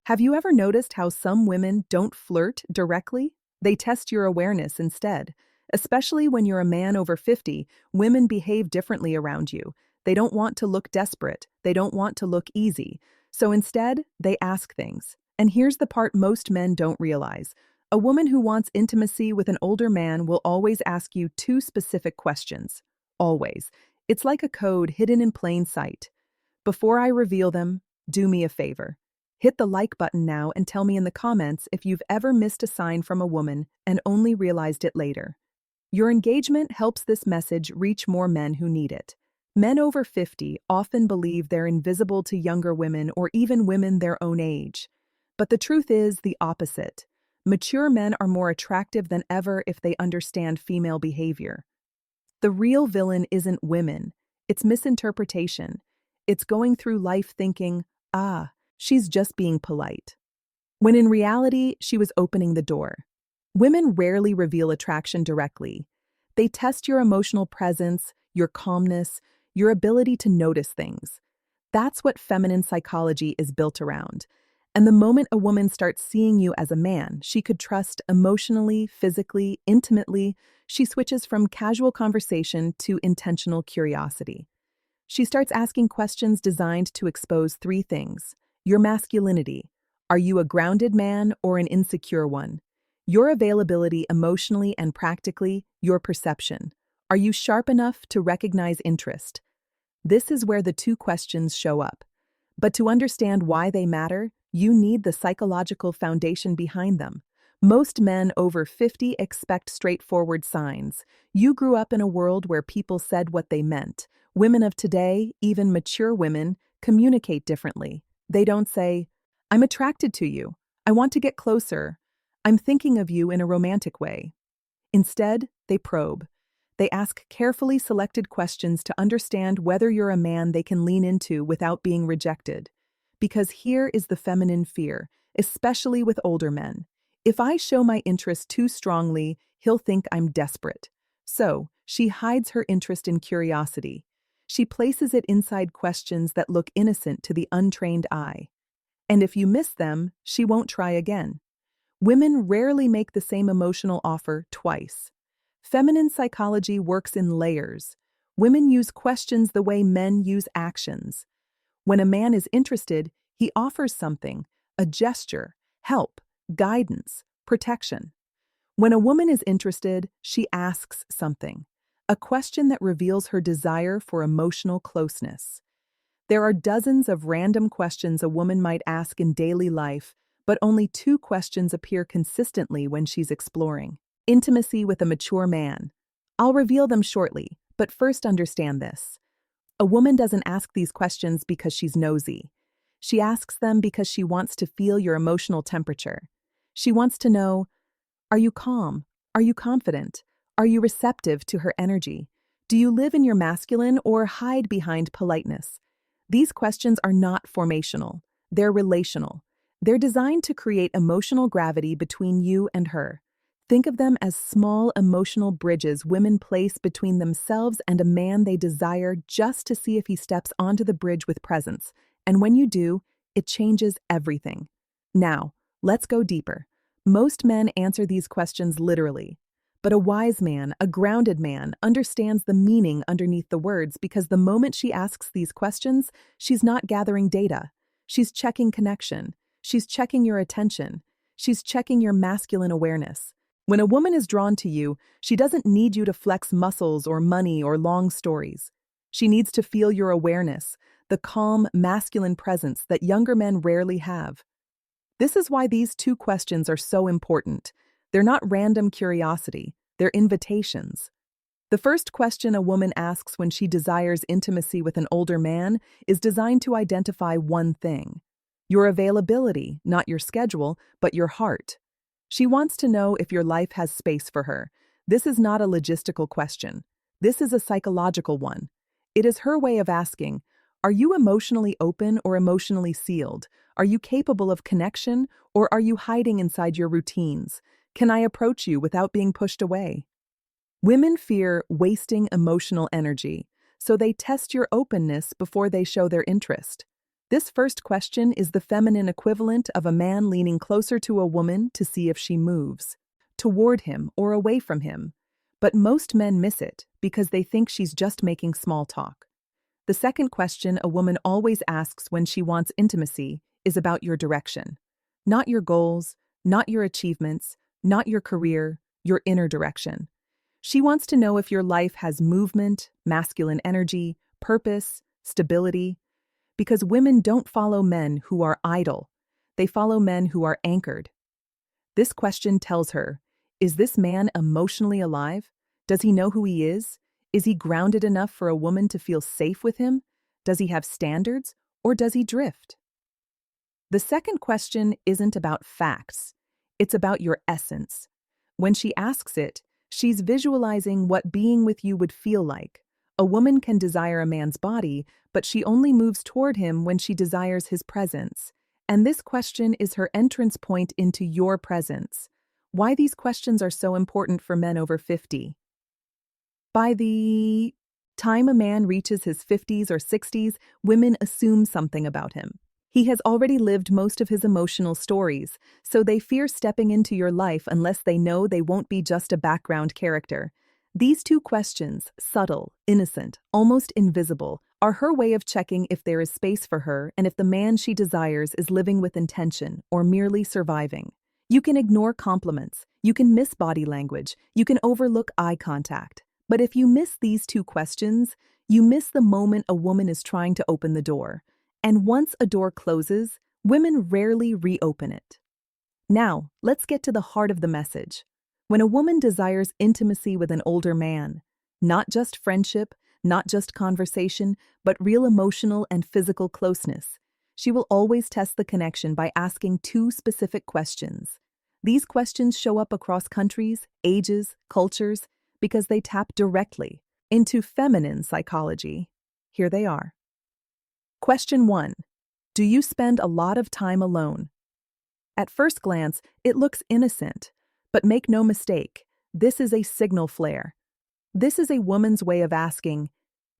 Have you ever noticed how some women don't flirt directly? They test your awareness instead. Especially when you're a man over 50, women behave differently around you. They don't want to look desperate. They don't want to look easy. So instead, they ask things. And here's the part most men don't realize. A woman who wants intimacy with an older man will always ask you two specific questions. Always. It's like a code hidden in plain sight. Before I reveal them, do me a favor. Hit the like button now and tell me in the comments if you've ever missed a sign from a woman and only realized it later. Your engagement helps this message reach more men who need it. Men over 50 often believe they're invisible to younger women or even women their own age. But the truth is the opposite. Mature men are more attractive than ever if they understand female behavior. The real villain isn't women. It's misinterpretation. It's going through life thinking, she's just being polite, when in reality, she was opening the door. Women rarely reveal attraction directly. They test your emotional presence, your calmness, your ability to notice things. That's what feminine psychology is built around. And the moment a woman starts seeing you as a man she could trust emotionally, physically, intimately, she switches from casual conversation to intentional curiosity. She starts asking questions designed to expose three things. Your masculinity. Are you a grounded man or an insecure one? Your availability emotionally and practically, your perception. Are you sharp enough to recognize interest? This is where the two questions show up. But to understand why they matter, you need the psychological foundation behind them. Most men over 50 expect straightforward signs. You grew up in a world where people said what they meant. Women of today, even mature women, communicate differently. They don't say, I'm attracted to you. I want to get closer. I'm thinking of you in a romantic way. Instead, they probe. They ask carefully selected questions to understand whether you're a man they can lean into without being rejected. Because here is the feminine fear, especially with older men. If I show my interest too strongly, he'll think I'm desperate. So, she hides her interest in curiosity. She places it inside questions that look innocent to the untrained eye. And if you miss them, she won't try again. Women rarely make the same emotional offer twice. Feminine psychology works in layers. Women use questions the way men use actions. When a man is interested, he offers something, a gesture, help, guidance, protection. When a woman is interested, she asks something, a question that reveals her desire for emotional closeness. There are dozens of random questions a woman might ask in daily life, but only two questions appear consistently when she's exploring. Intimacy with a mature man. I'll reveal them shortly, but first understand this. A woman doesn't ask these questions because she's nosy. She asks them because she wants to feel your emotional temperature. She wants to know, are you calm? Are you confident? Are you receptive to her energy? Do you live in your masculine or hide behind politeness? These questions are not formational. They're relational. They're designed to create emotional gravity between you and her. Think of them as small emotional bridges women place between themselves and a man they desire just to see if he steps onto the bridge with presence. And when you do, it changes everything. Now, let's go deeper. Most men answer these questions literally. But a wise man, a grounded man, understands the meaning underneath the words because the moment she asks these questions, she's not gathering data. She's checking connection. She's checking your attention. She's checking your masculine awareness. When a woman is drawn to you, she doesn't need you to flex muscles or money or long stories. She needs to feel your awareness, the calm, masculine presence that younger men rarely have. This is why these two questions are so important. They're not random curiosity, they're invitations. The first question a woman asks when she desires intimacy with an older man is designed to identify one thing: your availability, not your schedule, but your heart. She wants to know if your life has space for her. This is not a logistical question. This is a psychological one. It is her way of asking, are you emotionally open or emotionally sealed? Are you capable of connection or are you hiding inside your routines? Can I approach you without being pushed away? Women fear wasting emotional energy, so they test your openness before they show their interest. This first question is the feminine equivalent of a man leaning closer to a woman to see if she moves, toward him or away from him. But most men miss it because they think she's just making small talk. The second question a woman always asks when she wants intimacy is about your direction. Not your goals, not your achievements, not your career, your inner direction. She wants to know if your life has movement, masculine energy, purpose, stability. Because women don't follow men who are idle. They follow men who are anchored. This question tells her, is this man emotionally alive? Does he know who he is? Is he grounded enough for a woman to feel safe with him? Does he have standards, or does he drift? The second question isn't about facts. It's about your essence. When she asks it, she's visualizing what being with you would feel like. A woman can desire a man's body, but she only moves toward him when she desires his presence. And this question is her entrance point into your presence. Why these questions are so important for men over 50. By the time a man reaches his 50s or 60s, women assume something about him. He has already lived most of his emotional stories, so they fear stepping into your life unless they know they won't be just a background character. These two questions, subtle, innocent, almost invisible, are her way of checking if there is space for her and if the man she desires is living with intention or merely surviving. You can ignore compliments, you can miss body language, you can overlook eye contact. But if you miss these two questions, you miss the moment a woman is trying to open the door. And once a door closes, women rarely reopen it. Now, let's get to the heart of the message. When a woman desires intimacy with an older man, not just friendship, not just conversation, but real emotional and physical closeness, she will always test the connection by asking two specific questions. These questions show up across countries, ages, cultures, because they tap directly into feminine psychology. Here they are. Question 1. Do you spend a lot of time alone? At first glance, it looks innocent, but make no mistake, this is a signal flare. This is a woman's way of asking,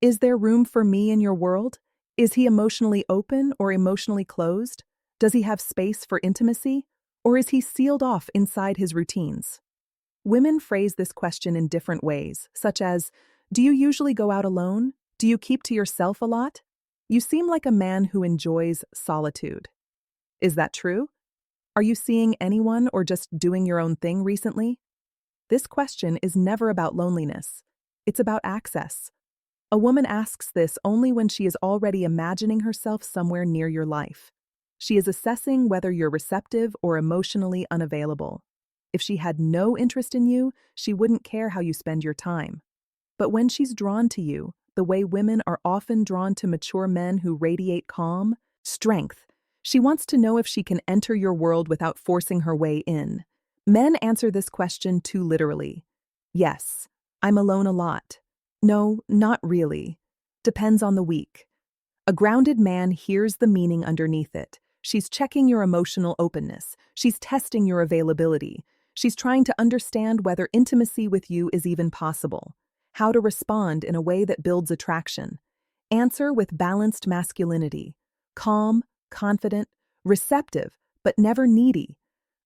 is there room for me in your world? Is he emotionally open or emotionally closed? Does he have space for intimacy? Or is he sealed off inside his routines? Women phrase this question in different ways, such as, do you usually go out alone? Do you keep to yourself a lot? You seem like a man who enjoys solitude. Is that true? Are you seeing anyone or just doing your own thing recently? This question is never about loneliness. It's about access. A woman asks this only when she is already imagining herself somewhere near your life. She is assessing whether you're receptive or emotionally unavailable. If she had no interest in you, she wouldn't care how you spend your time. But when she's drawn to you, the way women are often drawn to mature men who radiate calm, strength, she wants to know if she can enter your world without forcing her way in. Men answer this question too literally. Yes, I'm alone a lot. No, not really. Depends on the week. A grounded man hears the meaning underneath it. She's checking your emotional openness. She's testing your availability. She's trying to understand whether intimacy with you is even possible. How to respond in a way that builds attraction. Answer with balanced masculinity. Calm, confident, receptive, but never needy.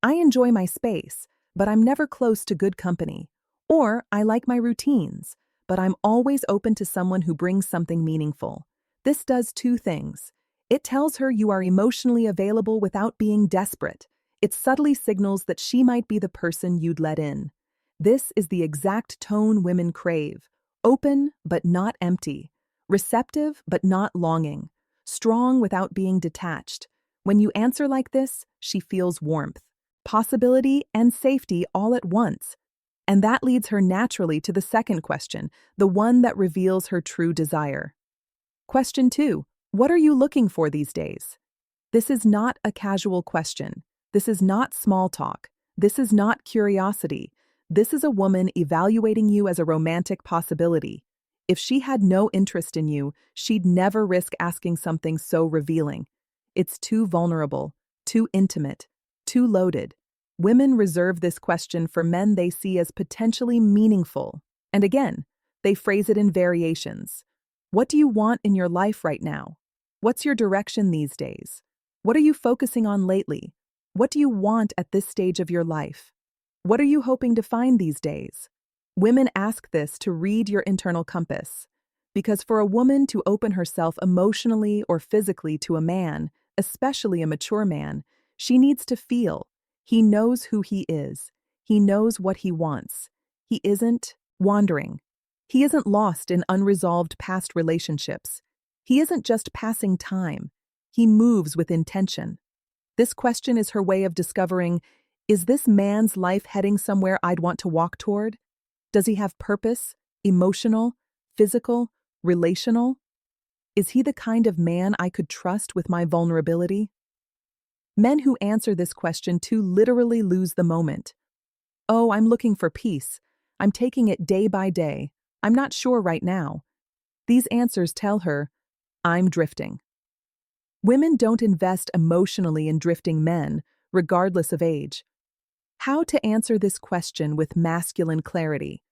I enjoy my space, but I'm never close to good company. Or I like my routines, but I'm always open to someone who brings something meaningful. This does two things. It tells her you are emotionally available without being desperate. It subtly signals that she might be the person you'd let in. This is the exact tone women crave. Open, but not empty. Receptive, but not longing. Strong without being detached. When you answer like this, she feels warmth, possibility, and safety all at once. And that leads her naturally to the second question, the one that reveals her true desire. Question 2. What are you looking for these days? This is not a casual question. This is not small talk. This is not curiosity. This is a woman evaluating you as a romantic possibility. If she had no interest in you, she'd never risk asking something so revealing. It's too vulnerable, too intimate, too loaded. Women reserve this question for men they see as potentially meaningful. And again, they phrase it in variations. What do you want in your life right now? What's your direction these days? What are you focusing on lately? What do you want at this stage of your life? What are you hoping to find these days? Women ask this to read your internal compass. Because for a woman to open herself emotionally or physically to a man, especially a mature man, she needs to feel. He knows who he is. He knows what he wants. He isn't wandering. He isn't lost in unresolved past relationships. He isn't just passing time. He moves with intention. This question is her way of discovering, is this man's life heading somewhere I'd want to walk toward? Does he have purpose, emotional, physical, relational? Is he the kind of man I could trust with my vulnerability? Men who answer this question too literally lose the moment. Oh, I'm looking for peace. I'm taking it day by day. I'm not sure right now. These answers tell her, I'm drifting. Women don't invest emotionally in drifting men, regardless of age. How to answer this question with masculine clarity?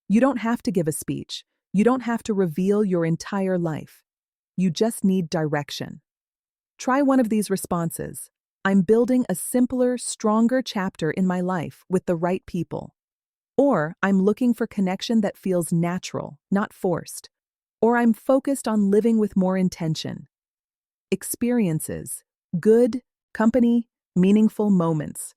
You don't have to give a speech. You don't have to reveal your entire life. You just need direction. Try one of these responses. I'm building a simpler, stronger chapter in my life with the right people. Or I'm looking for connection that feels natural, not forced. Or I'm focused on living with more intention. Experiences, good, company, meaningful moments.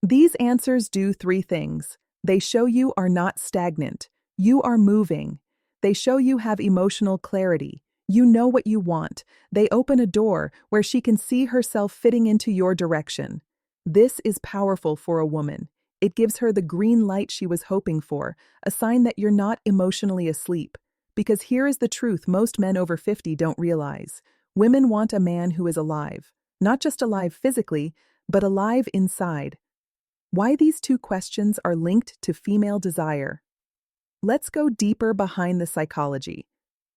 These answers do three things. They show you are not stagnant. You are moving. They show you have emotional clarity. You know what you want. They open a door where she can see herself fitting into your direction. This is powerful for a woman. It gives her the green light she was hoping for, a sign that you're not emotionally asleep. Because here is the truth most men over 50 don't realize. Women want a man who is alive. Not just alive physically, but alive inside. Why these two questions are linked to female desire. Let's go deeper behind the psychology.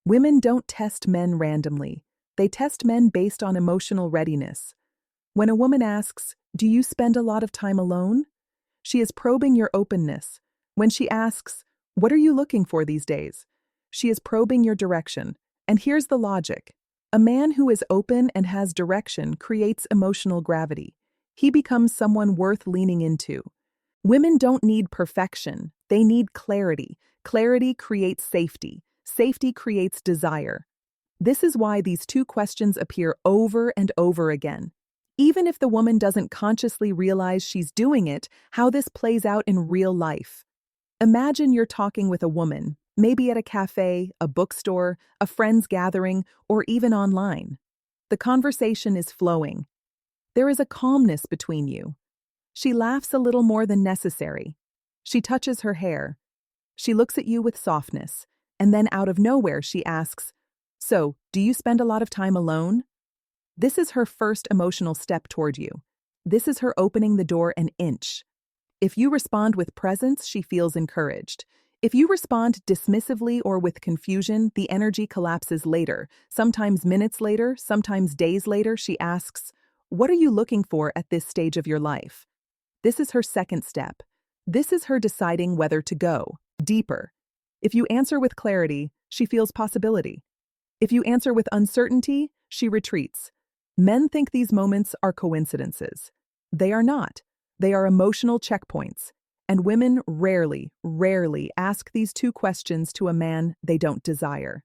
Women don't test men randomly. They test men based on emotional readiness. When a woman asks, "Do you spend a lot of time alone?" she is probing your openness. When she asks, "What are you looking for these days?" she is probing your direction. And here's the logic. A man who is open and has direction creates emotional gravity. He becomes someone worth leaning into. Women don't need perfection. They need clarity. Clarity creates safety. Safety creates desire. This is why these two questions appear over and over again. Even if the woman doesn't consciously realize she's doing it, how this plays out in real life. Imagine you're talking with a woman, maybe at a cafe, a bookstore, a friend's gathering, or even online. The conversation is flowing. There is a calmness between you. She laughs a little more than necessary. She touches her hair. She looks at you with softness, and then out of nowhere she asks, "So, do you spend a lot of time alone?" This is her first emotional step toward you. This is her opening the door an inch. If you respond with presence, she feels encouraged. If you respond dismissively or with confusion, the energy collapses later. Sometimes minutes later, sometimes days later, she asks, "What are you looking for at this stage of your life?" This is her second step. This is her deciding whether to go deeper. If you answer with clarity, she feels possibility. If you answer with uncertainty, she retreats. Men think these moments are coincidences. They are not. They are emotional checkpoints. And women rarely ask these two questions to a man they don't desire.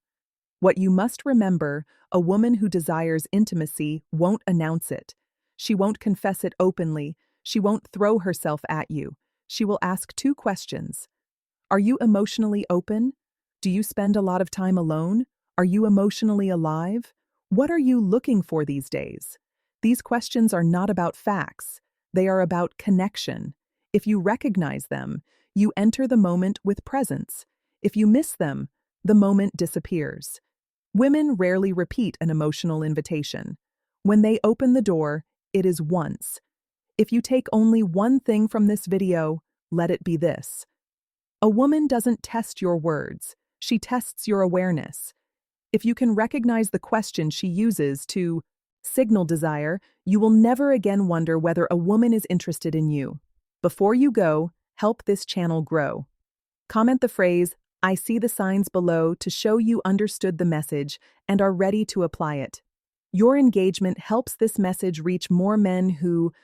What you must remember, a woman who desires intimacy won't announce it. She won't confess it openly. She won't throw herself at you. She will ask two questions. Are you emotionally open? Do you spend a lot of time alone? Are you emotionally alive? What are you looking for these days? These questions are not about facts. They are about connection. If you recognize them, you enter the moment with presence. If you miss them, the moment disappears. Women rarely repeat an emotional invitation. When they open the door, it is once. If you take only one thing from this video, let it be this. A woman doesn't test your words. She tests your awareness. If you can recognize the question she uses to signal desire, you will never again wonder whether a woman is interested in you. Before you go, help this channel grow. Comment the phrase, "I see the signs below," to show you understood the message and are ready to apply it. Your engagement helps this message reach more men who